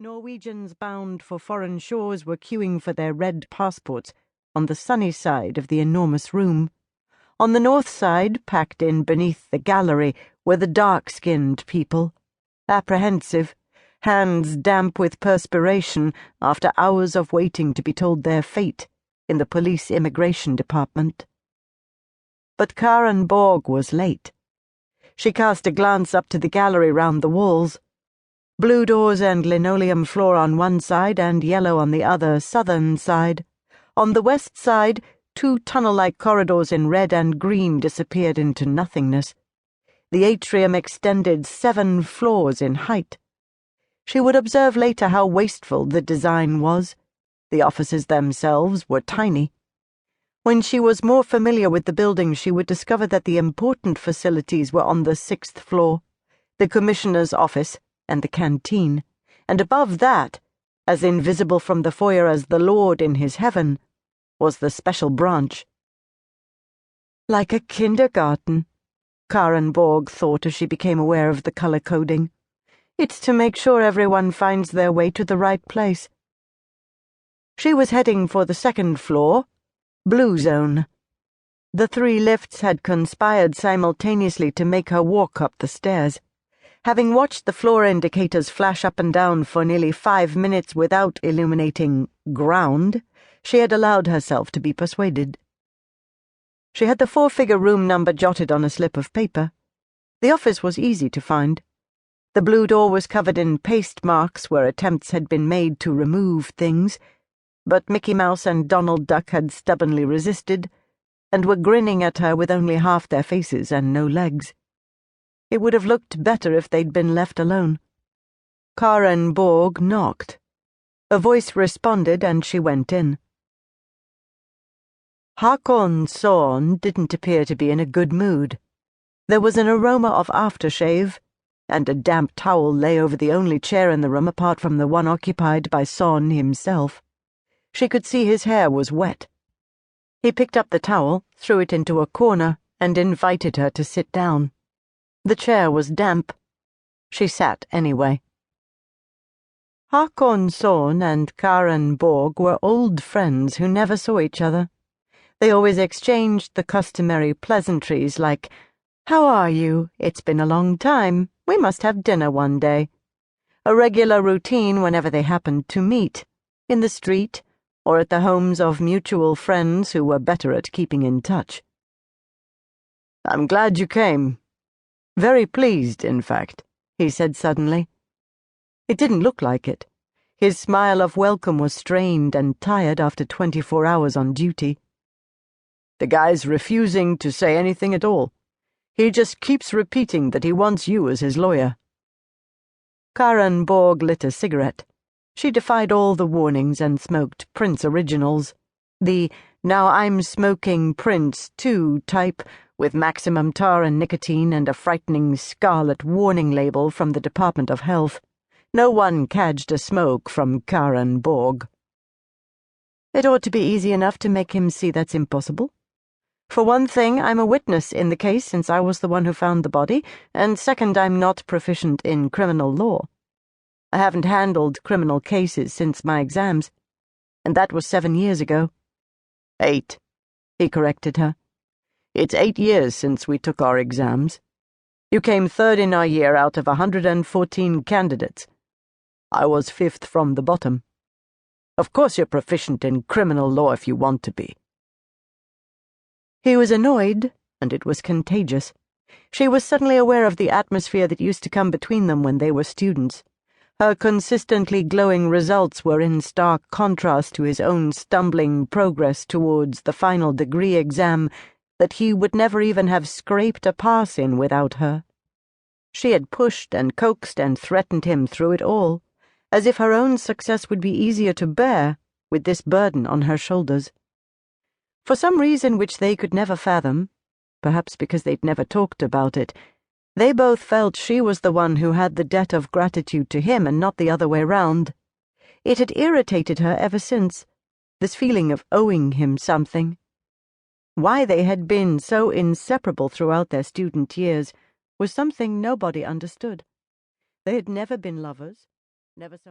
Norwegians bound for foreign shores were queuing for their red passports on the sunny side of the enormous room. On the north side, packed in beneath the gallery, were the dark-skinned people, apprehensive, hands damp with perspiration after hours of waiting to be told their fate in the police immigration department. But Karen Borg was late. She cast a glance up to the gallery round the walls. Blue doors and linoleum floor on one side and yellow on the other southern side. On the west side, two tunnel-like corridors in red and green disappeared into nothingness. The atrium extended 7 floors in height. She would observe later how wasteful the design was. The offices themselves were tiny. When she was more familiar with the building, she would discover that the important facilities were on the 6th floor, the commissioner's office and the canteen, and above that, as invisible from the foyer as the Lord in his heaven, was the special branch. Like a kindergarten, Karen Borg thought as she became aware of the color coding. It's to make sure everyone finds their way to the right place. She was heading for the 2nd floor, Blue Zone. The 3 lifts had conspired simultaneously to make her walk up the stairs. Having watched the floor indicators flash up and down for nearly 5 minutes without illuminating ground, she had allowed herself to be persuaded. She had the 4-figure room number jotted on a slip of paper. The office was easy to find. The blue door was covered in paste marks where attempts had been made to remove things, but Mickey Mouse and Donald Duck had stubbornly resisted and were grinning at her with only half their faces and no legs. It would have looked better if they'd been left alone. Karen Borg knocked. A voice responded and she went in. Håkon didn't appear to be in a good mood. There was an aroma of aftershave, and a damp towel lay over the only chair in the room apart from the one occupied by Son himself. She could see his hair was wet. He picked up the towel, threw it into a corner, and invited her to sit down. The chair was damp. She sat anyway. Håkon and Karen Borg were old friends who never saw each other. They always exchanged the customary pleasantries like, "How are you? It's been a long time. We must have dinner one day." A regular routine whenever they happened to meet, in the street or at the homes of mutual friends who were better at keeping in touch. "I'm glad you came. Very pleased, in fact," he said suddenly. It didn't look like it. His smile of welcome was strained and tired after 24 hours on duty. "The guy's refusing to say anything at all. He just keeps repeating that he wants you as his lawyer." Karen Borg lit a cigarette. She defied all the warnings and smoked Prince originals, the "now I'm smoking Prince too" type, with maximum tar and nicotine and a frightening scarlet warning label from the Department of Health. No one cadged a smoke from Karen Borg. "It ought to be easy enough to make him see that's impossible. For one thing, I'm a witness in the case since I was the one who found the body, and second, I'm not proficient in criminal law. I haven't handled criminal cases since my exams, and that was 7 years ago." 8, he corrected her. "It's 8 years since we took our exams. You came 3rd in our year out of 114 candidates. I was 5th from the bottom. Of course you're proficient in criminal law if you want to be." He was annoyed, and it was contagious. She was suddenly aware of the atmosphere that used to come between them when they were students. Her consistently glowing results were in stark contrast to his own stumbling progress towards the final degree exam that he would never even have scraped a pass in without her. She had pushed and coaxed and threatened him through it all, as if her own success would be easier to bear with this burden on her shoulders. For some reason which they could never fathom, perhaps because they'd never talked about it, they both felt she was the one who had the debt of gratitude to him and not the other way round. It had irritated her ever since, this feeling of owing him something. Why they had been so inseparable throughout their student years was something nobody understood. They had never been lovers, never so much.